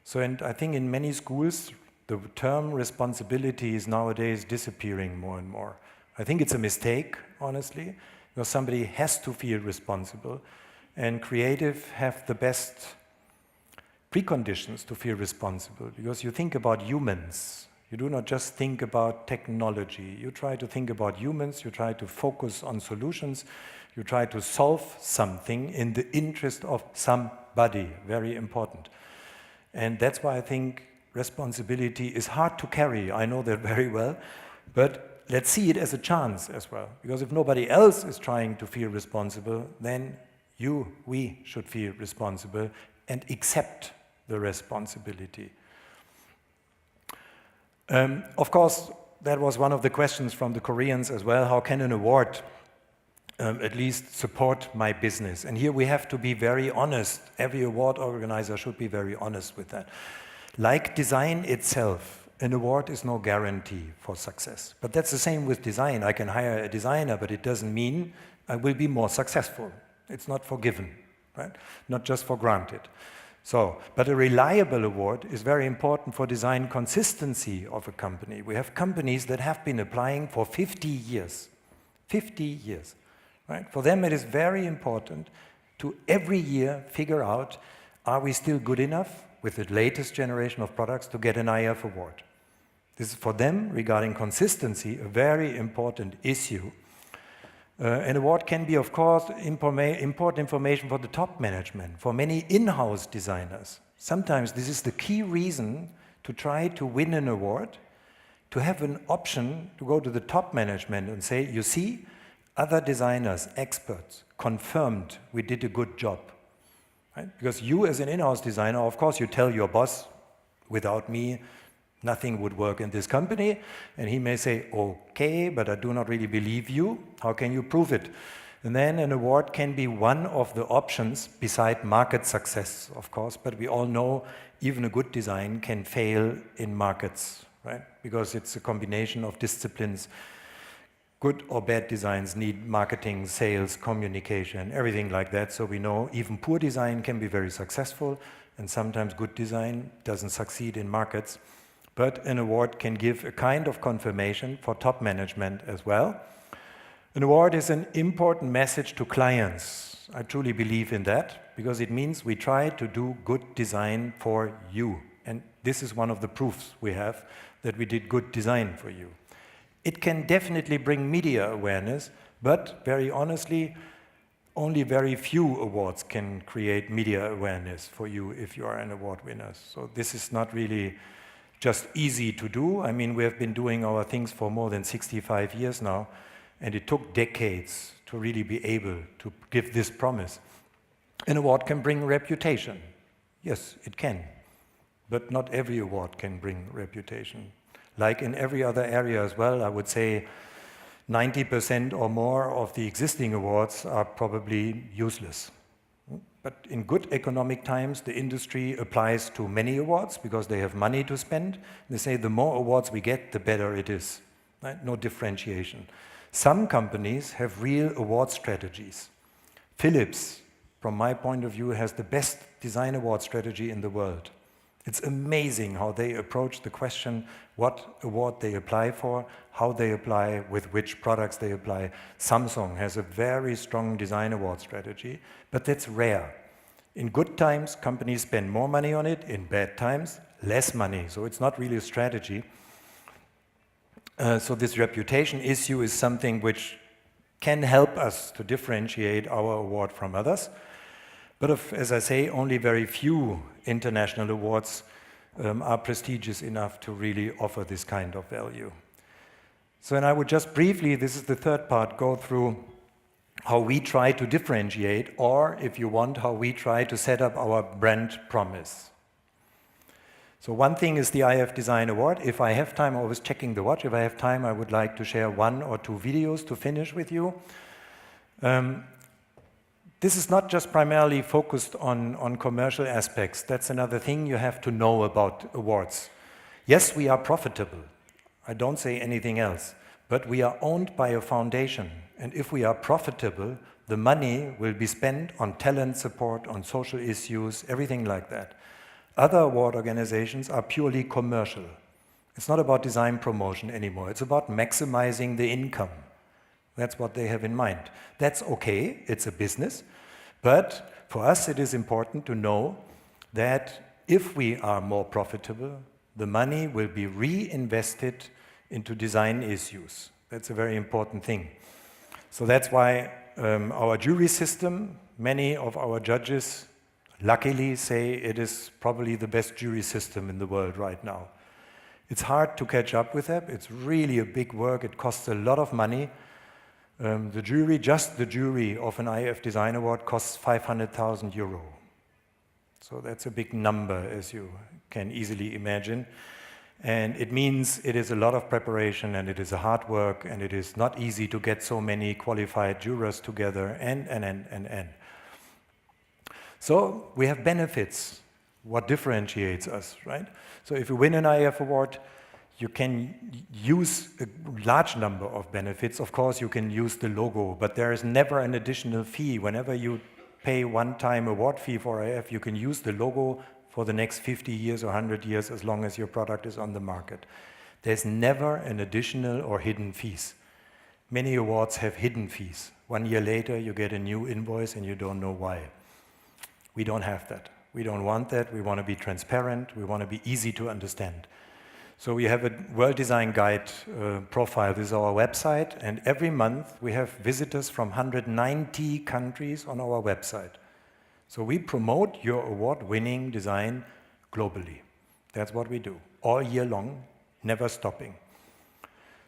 So, and I think in many schools, the term responsibility is nowadays disappearing more and more. I think it's a mistake, honestly, because somebody has to feel responsible, and creative have the best preconditions to feel responsible, because you think about humans. You do not just think about technology. You try to think about humans, you try to focus on solutions, you try to solve something in the interest of somebody, very important. And that's why I think responsibility is hard to carry. I know that very well, but let's see it as a chance as well, because if nobody else is trying to feel responsible, then we should feel responsible and accept the responsibility. Of course, that was one of the questions from the Koreans as well. How can an award at least support my business? And here we have to be very honest. Every award organizer should be very honest with that. Like design itself, an award is no guarantee for success. But that's the same with design. I can hire a designer, but it doesn't mean I will be more successful. It's not forgiven, right? Not just for granted. So, but a reliable award is very important for design consistency of a company. We have companies that have been applying for 50 years. 50 years, right? For them it is very important to every year figure out, are we still good enough with the latest generation of products to get an IF award? This is for them, regarding consistency, a very important issue. An award can be, of course, important information for the top management, for many in-house designers. Sometimes this is the key reason to try to win an award, to have an option to go to the top management and say, you see, other designers, experts, confirmed we did a good job. right? Because you as an in-house designer, of course, you tell your boss, without me, nothing would work in this company. And he may say, okay, but I do not really believe you. How can you prove it? And then an award can be one of the options beside market success, of course. But we all know even a good design can fail in markets, right? Because it's a combination of disciplines. Good or bad designs need marketing, sales, communication, everything like that. So we know even poor design can be very successful, and sometimes good design doesn't succeed in markets. But an award can give a kind of confirmation for top management as well. An award is an important message to clients. I truly believe in that, because it means we try to do good design for you. And this is one of the proofs we have that we did good design for you. It can definitely bring media awareness, but very honestly, only very few awards can create media awareness for you if you are an award winner. So this is not really just easy to do. I mean, we have been doing our things for more than 65 years now, and it took decades to really be able to give this promise. An award can bring reputation. Yes, it can. But not every award can bring reputation. Like in every other area as well, I would say 90% or more of the existing awards are probably useless. But in good economic times, the industry applies to many awards because they have money to spend. They say the more awards we get, the better it is. Right? No differentiation. Some companies have real award strategies. Philips, from my point of view, has the best design award strategy in the world. It's amazing how they approach the question what award they apply for, how they apply, with which products they apply. Samsung has a very strong design award strategy, but that's rare. In good times, companies spend more money on it. In bad times, less money. So it's not really a strategy. So this reputation issue is something which can help us to differentiate our award from others. But as I say, only very few international awards are prestigious enough to really offer this kind of value. So, and I would just briefly, this is the third part, go through how we try to differentiate, or if you want, how we try to set up our brand promise. So one thing is the IF Design Award. If I have time, I'm always checking the watch. If I have time, I would like to share 1 or 2 videos to finish with you. This is not just primarily focused on commercial aspects. That's another thing you have to know about awards. Yes, we are profitable. I don't say anything else. But we are owned by a foundation. And if we are profitable, the money will be spent on talent support, on social issues, everything like that. Other award organizations are purely commercial. It's not about design promotion anymore. It's about maximizing the income. That's what they have in mind. That's okay, it's a business, but for us it is important to know that if we are more profitable, the money will be reinvested into design issues. That's a very important thing. So that's why our jury system, many of our judges luckily say it is probably the best jury system in the world right now. It's hard to catch up with that. It's really a big work. It costs a lot of money. The jury, just the jury of an IF Design Award costs 500,000 euro. So that's a big number, as you can easily imagine. And it means it is a lot of preparation, and it is a hard work, and it is not easy to get so many qualified jurors together, and. So we have benefits, what differentiates us, right? So if you win an IF award, you can use a large number of benefits. Of course, you can use the logo, but there is never an additional fee. Whenever you pay one-time award fee for IF, you can use the logo for the next 50 years or 100 years as long as your product is on the market. There's never an additional or hidden fees. Many awards have hidden fees. 1 year later, you get a new invoice and you don't know why. We don't have that. We don't want that. We want to be transparent. We want to be easy to understand. So we have a World Design Guide profile. This is our website. And every month we have visitors from 190 countries on our website. So we promote your award-winning design globally. That's what we do. All year long, never stopping.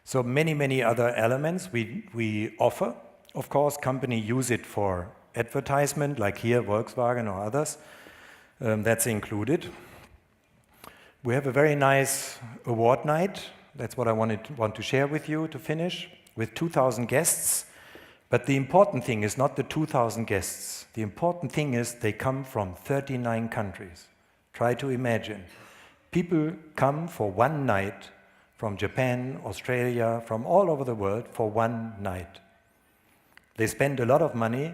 So many, many other elements we offer. Of course, companies use it for advertisement, like here, Volkswagen or others, that's included. We have a very nice award night. That's what I want to share with you to finish, with 2,000 guests. But the important thing is not the 2,000 guests. The important thing is they come from 39 countries. Try to imagine. People come for one night from Japan, Australia, from all over the world for one night. They spend a lot of money.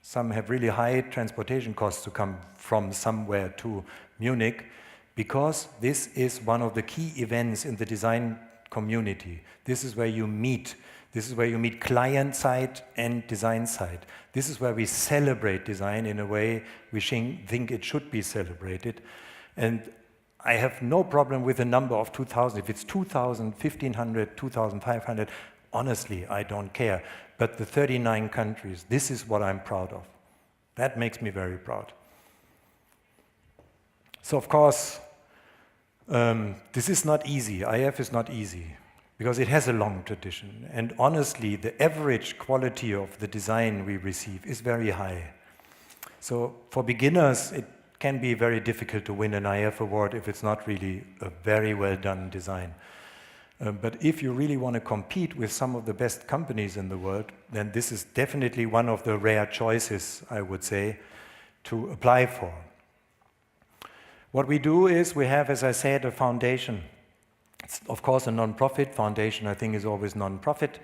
Some have really high transportation costs to come from somewhere to Munich, because this is one of the key events in the design community. This is where you meet. This is where you meet client side and design side. This is where we celebrate design in a way we think it should be celebrated. And I have no problem with the number of 2,000. If it's 2,000, 1,500, 2,500, honestly, I don't care. But the 39 countries, this is what I'm proud of. That makes me very proud. So, of course, this is not easy. IF is not easy, because it has a long tradition. And honestly, the average quality of the design we receive is very high. So for beginners, it can be very difficult to win an IF award if it's not really a very well done design. But if you really want to compete with some of the best companies in the world, then this is definitely one of the rare choices, I would say, to apply for. What we do is we have, as I said, a foundation. It's, of course, a non-profit foundation. I think is always non-profit.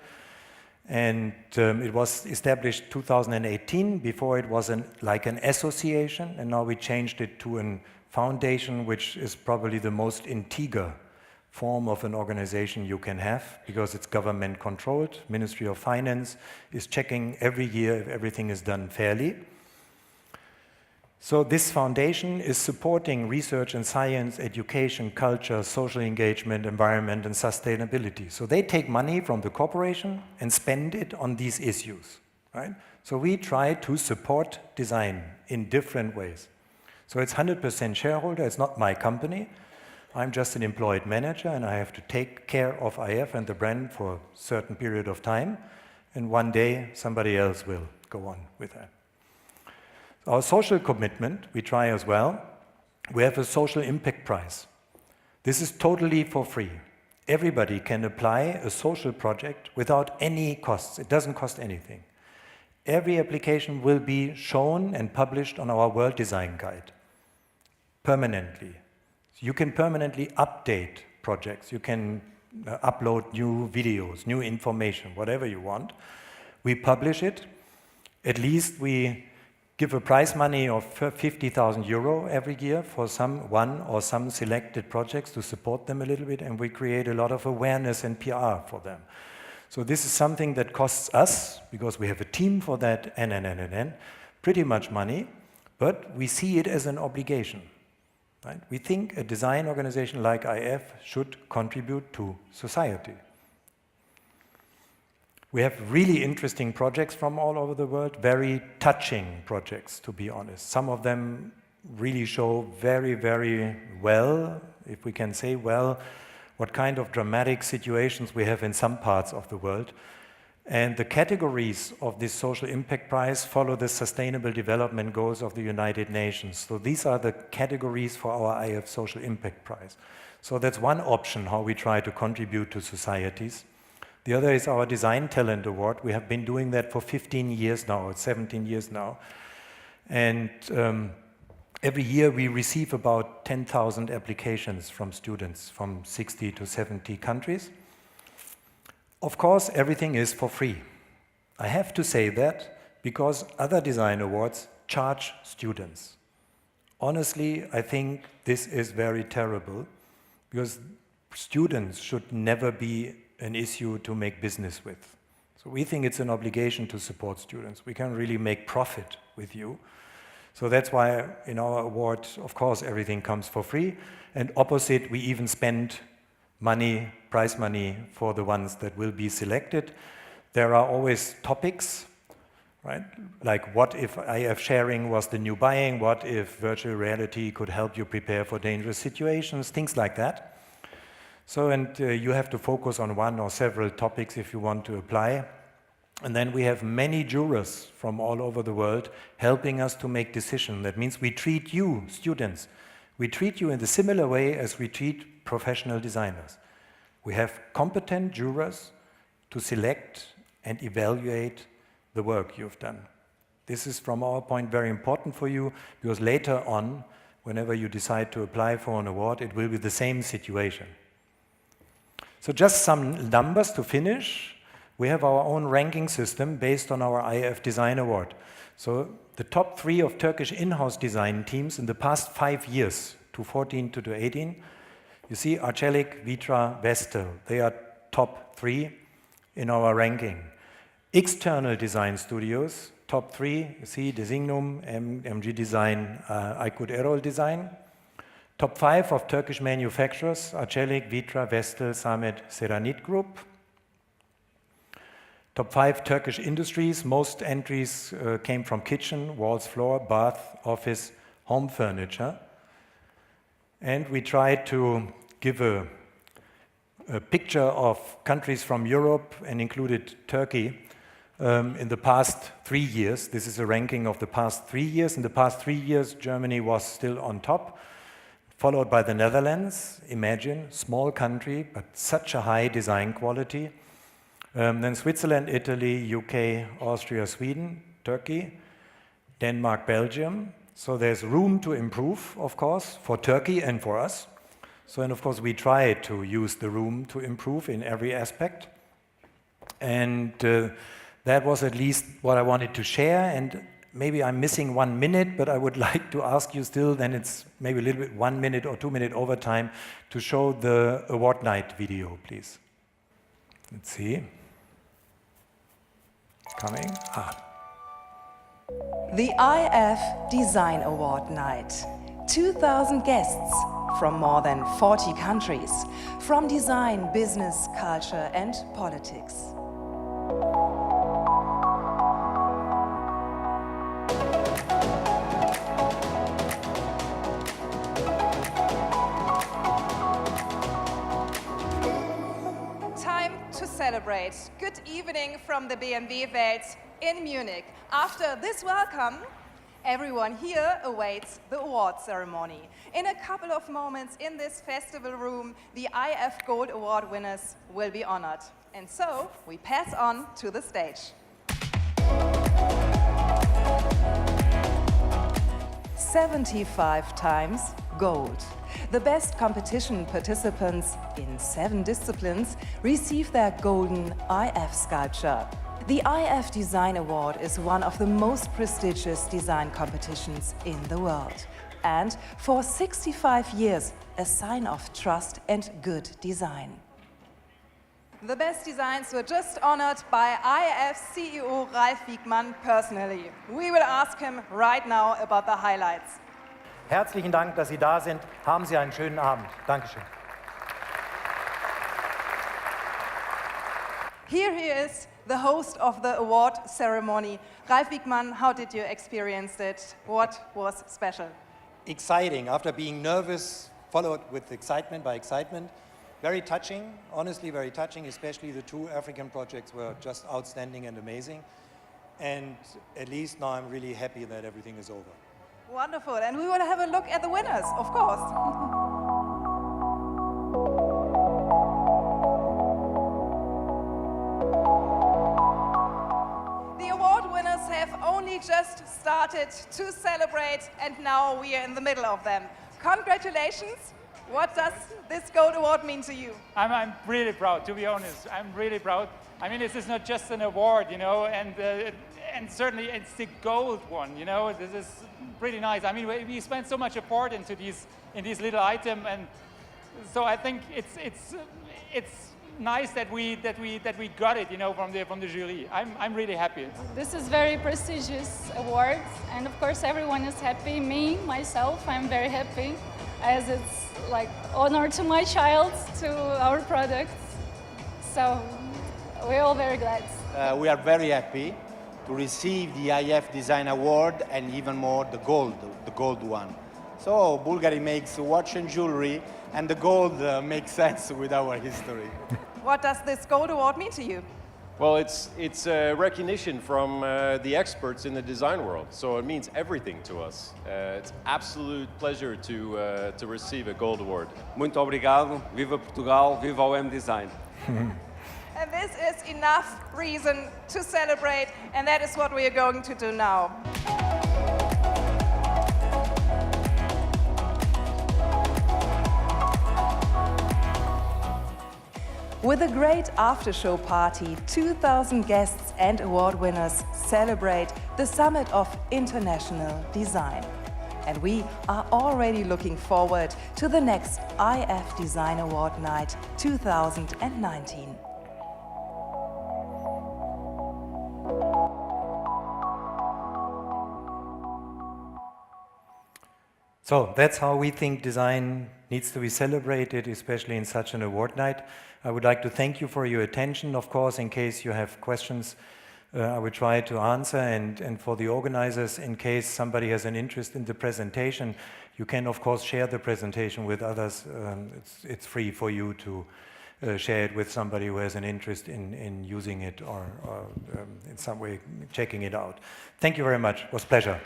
And it was established 2018. Before it was like an association, and now we changed it to a foundation, which is probably the most integer form of an organization you can have, because it's government controlled. Ministry of Finance is checking every year if everything is done fairly. So this foundation is supporting research and science, education, culture, social engagement, environment, and sustainability. So they take money from the corporation and spend it on these issues, right? So we try to support design in different ways. So it's 100% shareholder. It's not my company. I'm just an employed manager, and I have to take care of IF and the brand for a certain period of time. And one day, somebody else will go on with that. Our social commitment, we try as well. We have a social impact prize. This is totally for free. Everybody can apply a social project without any costs. It doesn't cost anything. Every application will be shown and published on our World Design Guide permanently. You can permanently update projects. You can upload new videos, new information, whatever you want. We publish it. At least we give a prize money of 50,000 euro every year for one or some selected projects to support them a little bit, and we create a lot of awareness and PR for them. So this is something that costs us, because we have a team for that, pretty much money, but we see it as an obligation. Right? We think a design organization like IF should contribute to society. We have really interesting projects from all over the world, very touching projects, to be honest. Some of them really show very, very well, if we can say well, what kind of dramatic situations we have in some parts of the world. And the categories of this social impact prize follow the Sustainable Development Goals of the United Nations. So these are the categories for our IF Social Impact Prize. So that's one option how we try to contribute to societies. The other is our Design Talent Award. We have been doing that for 15 years now, or 17 years now. And every year we receive about 10,000 applications from students from 60 to 70 countries. Of course, everything is for free. I have to say that because other design awards charge students. Honestly, I think this is very terrible, because students should never be an issue to make business with. So we think it's an obligation to support students. We can really make profit with you. So that's why in our award, of course, everything comes for free. And opposite, we even spend money, prize money, for the ones that will be selected. There are always topics, right? Like, what if IF sharing was the new buying? What if virtual reality could help you prepare for dangerous situations? Things like that. So, and you have to focus on one or several topics if you want to apply. And then we have many jurors from all over the world helping us to make decisions. That means we treat you, students, we treat you in the similar way as we treat professional designers. We have competent jurors to select and evaluate the work you've done. This is, from our point, very important for you, because later on, whenever you decide to apply for an award, it will be the same situation. So just some numbers to finish. We have our own ranking system based on our IF Design Award. So the top 3 of Turkish in-house design teams in the past 5 years, 2014 to 2018, you see Arçelik, Vitra, Vestel, they are top 3 in our ranking. External design studios, top 3, you see Designum, MG Design, Aykut Erol Design. Top 5 of Turkish manufacturers, Arçelik, Vitra, Vestel, Samet, Seranit Group. Top 5 Turkish industries, most entries came from kitchen, walls, floor, bath, office, home furniture. And we tried to give a picture of countries from Europe and included Turkey in the past 3 years. This is a ranking of the past 3 years. In the past 3 years, Germany was still on top, followed by the Netherlands. Imagine, small country, but such a high design quality. Then Switzerland, Italy, UK, Austria, Sweden, Turkey, Denmark, Belgium. So there's room to improve, of course, for Turkey and for us. So, and of course, we try to use the room to improve in every aspect. And that was at least what I wanted to share. And maybe I'm missing 1 minute, but I would like to ask you still, then it's maybe a little bit 1 minute or 2 minute overtime to show the award night video, please. Let's see. It's coming. The IF Design Award Night. 2,000 guests from more than 40 countries, from design, business, culture and politics. Time to celebrate. Good evening from the BMW Welt in Munich. After this welcome, everyone here awaits the award ceremony. In a couple of moments in this festival room, the IF Gold Award winners will be honored. And so, we pass on to the stage. 75 times gold. The best competition participants in 7 disciplines receive their golden IF sculpture. The IF Design Award is one of the most prestigious design competitions in the world. And for 65 years, a sign of trust and good design. The best designs were just honored by IF CEO Ralf Wiegmann personally. We will ask him right now about the highlights. Herzlichen Dank, dass Sie da sind. Haben Sie einen schönen Abend. Dankeschön. Here he is, the host of the award ceremony. Ralf Wiegmann, how did you experience it? What was special? Exciting. After being nervous, followed with excitement by excitement. Very touching, honestly very touching, especially the 2 African projects were just outstanding and amazing. And at least now I'm really happy that everything is over. Wonderful, and we will have a look at the winners, of course. The award winners have only just started to celebrate, and now we are in the middle of them. Congratulations. What does this Gold Award mean to you? I'm really proud, to be honest. I'm really proud. I mean, this is not just an award, you know, and certainly it's the gold one, you know. This is pretty nice. I mean, we spent so much effort into these little items, and so I think it's nice that we got it, you know, from the jury. I'm really happy. This is very prestigious award, and of course everyone is happy. Me, myself, I'm very happy, as it's like honor to my child, to our products. So we're all very glad. We are very happy to receive the IF Design Award and even more the gold one. So Bulgaria makes watch and jewelry, and the gold makes sense with our history. What does this Gold Award mean to you? Well, it's a recognition from the experts in the design world, so it means everything to us. It's absolute pleasure to receive a gold award. Muito obrigado, viva Portugal, viva o M-Design. And this is enough reason to celebrate, and that is what we are going to do now. With a great after-show party, 2,000 guests and award winners celebrate the Summit of International Design. And we are already looking forward to the next IF Design Award Night 2019. So that's how we think design needs to be celebrated, especially in such an award night. I would like to thank you for your attention. Of course, in case you have questions, I will try to answer. And for the organizers, in case somebody has an interest in the presentation, you can, of course, share the presentation with others. It's free for you to share it with somebody who has an interest in using it or in some way checking it out. Thank you very much. It was a pleasure.